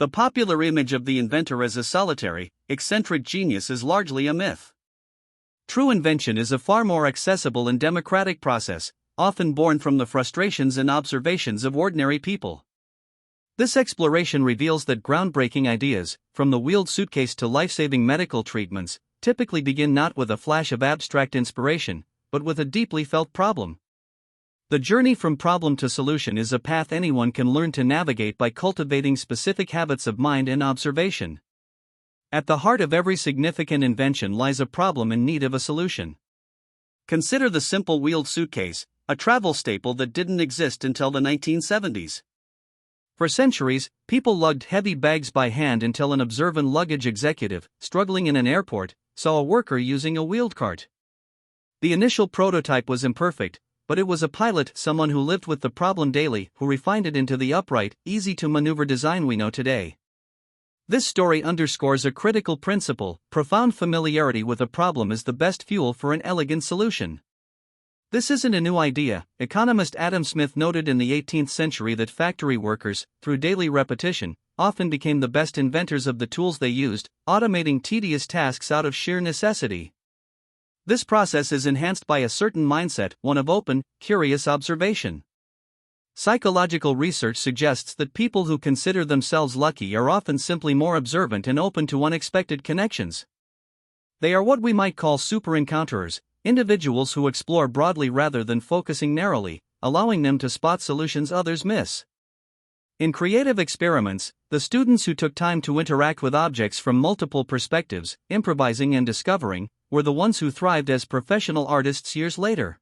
The popular image of the inventor as a solitary, eccentric genius is largely a myth. True invention is a far more accessible and democratic process, often born from the frustrations and observations of ordinary people. This exploration reveals that groundbreaking ideas, from the wheeled suitcase to life-saving medical treatments, typically begin not with a flash of abstract inspiration, but with a deeply felt problem. The journey from problem to solution is a path anyone can learn to navigate by cultivating specific habits of mind and observation. At the heart of every significant invention lies a problem in need of a solution. Consider the simple wheeled suitcase, a travel staple that didn't exist until the 1970s. For centuries, people lugged heavy bags by hand until an observant luggage executive, struggling in an airport, saw a worker using a wheeled cart. The initial prototype was imperfect, but it was a pilot, someone who lived with the problem daily, who refined it into the upright, easy-to-maneuver design we know today. This story underscores a critical principle: profound familiarity with a problem is the best fuel for an elegant solution. This isn't a new idea. Economist Adam Smith noted in the 18th century that factory workers, through daily repetition, often became the best inventors of the tools they used, automating tedious tasks out of sheer necessity. This process is enhanced by a certain mindset, one of open, curious observation. Psychological research suggests that people who consider themselves lucky are often simply more observant and open to unexpected connections. They are what we might call super encounterers, individuals who explore broadly rather than focusing narrowly, allowing them to spot solutions others miss. In creative experiments, the students who took time to interact with objects from multiple perspectives, improvising and discovering, were the ones who thrived as professional artists years later.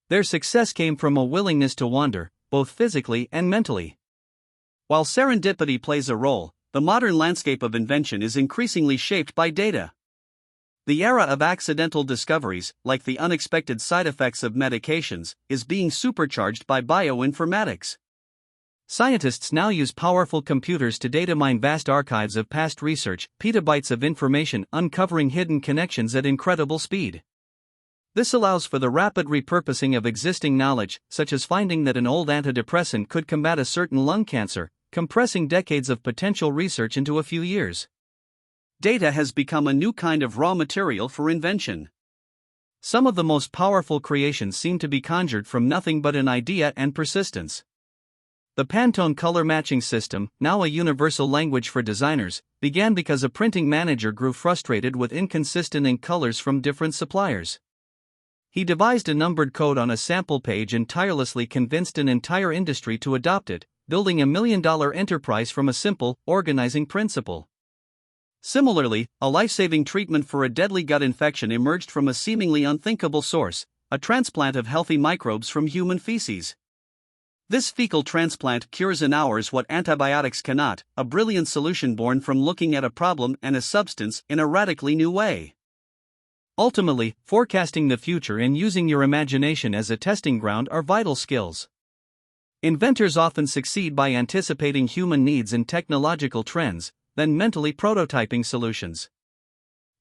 Their success came from a willingness to wander, both physically and mentally. While serendipity plays a role, the modern landscape of invention is increasingly shaped by data. The era of accidental discoveries, like the unexpected side effects of medications, is being supercharged by bioinformatics. Scientists now use powerful computers to data mine vast archives of past research, petabytes of information, uncovering hidden connections at incredible speed. This allows for the rapid repurposing of existing knowledge, such as finding that an old antidepressant could combat a certain lung cancer, compressing decades of potential research into a few years. Data has become a new kind of raw material for invention. Some of the most powerful creations seem to be conjured from nothing but an idea and persistence. The Pantone color matching system, now a universal language for designers, began because a printing manager grew frustrated with inconsistent ink colors from different suppliers. He devised a numbered code on a sample page and tirelessly convinced an entire industry to adopt it, building a $1 million enterprise from a simple, organizing principle. Similarly, a life-saving treatment for a deadly gut infection emerged from a seemingly unthinkable source: a transplant of healthy microbes from human feces. This fecal transplant cures in hours what antibiotics cannot, a brilliant solution born from looking at a problem and a substance in a radically new way. Ultimately, forecasting the future and using your imagination as a testing ground are vital skills. Inventors often succeed by anticipating human needs and technological trends, then mentally prototyping solutions.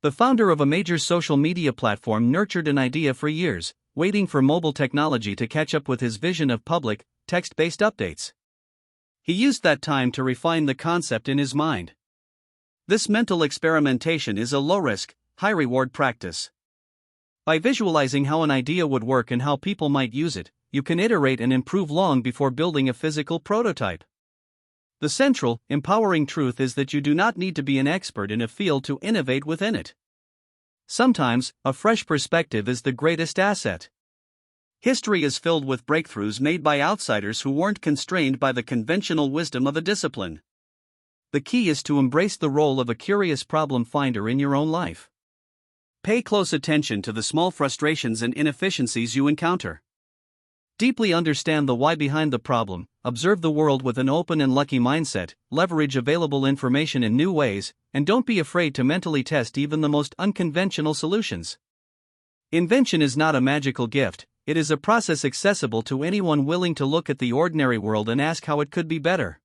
The founder of a major social media platform nurtured an idea for years, waiting for mobile technology to catch up with his vision of public, text-based updates. He used that time to refine the concept in his mind. This mental experimentation is a low-risk, high-reward practice. By visualizing how an idea would work and how people might use it, you can iterate and improve long before building a physical prototype. The central, empowering truth is that you do not need to be an expert in a field to innovate within it. Sometimes, a fresh perspective is the greatest asset. History is filled with breakthroughs made by outsiders who weren't constrained by the conventional wisdom of a discipline. The key is to embrace the role of a curious problem finder in your own life. Pay close attention to the small frustrations and inefficiencies you encounter. Deeply understand the why behind the problem, observe the world with an open and lucky mindset, leverage available information in new ways, and don't be afraid to mentally test even the most unconventional solutions. Invention is not a magical gift, it is a process accessible to anyone willing to look at the ordinary world and ask how it could be better.